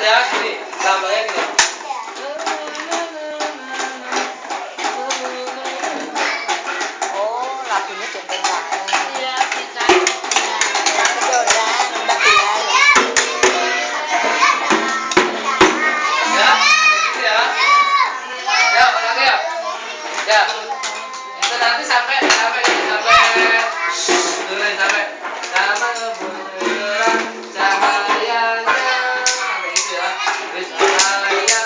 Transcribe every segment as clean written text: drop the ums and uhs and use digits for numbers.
ya, gini. Tambahnya gini. Oh, lagunya Benteng Banget. Iya, bisa. Lagu Dora, Mbak Bilal. Ya, gitu ya. Ya, ulangi ya. Ya. Itu nanti sampai tulis sampai sama bulan cahayanya sampai itu ya. Terus cahayanya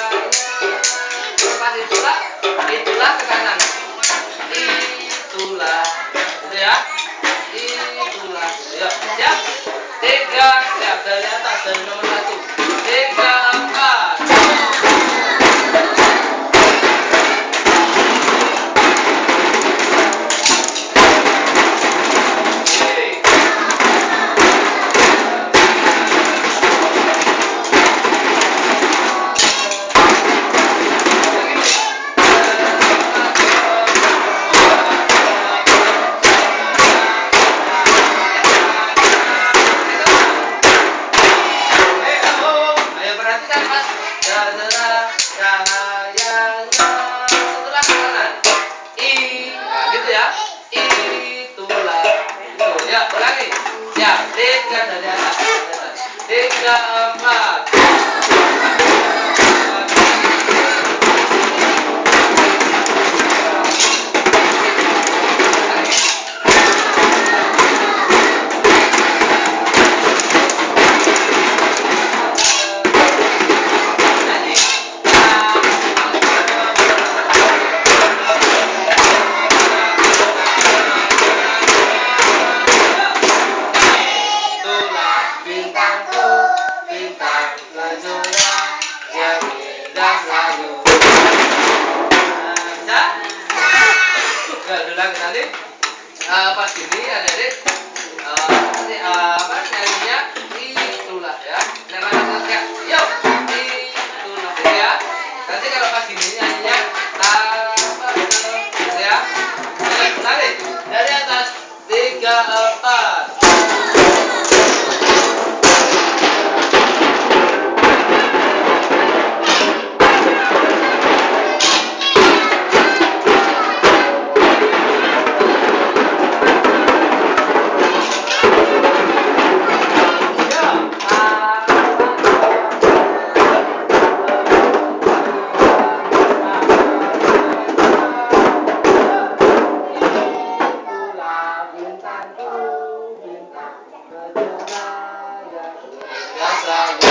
pas itulah ke kanan. Itulah gitu ya. Itulah. Yuk, siap. 3, siap dari atas dari nomor 1. 3, 4. Ayo perhatikan mas. Cahayanya setelah ke kanan. Nah gitu ya. Itulah. Itu ya ulangi. Ya 3 dari atas. 3, 4. Itulah bintangku, bintang kejora yang indah selalu. Bisa? Enggak dulu lagi nanti. Pas gini adik-adik nanti apa nyanyinya itulah ya. Jangan langsung kayak yuk itulah gitu ya. Nanti kalau pas gini nyanyinya gitu ya. Oke, ulangi dari atas 3, 4. Bintang kejora yang selalu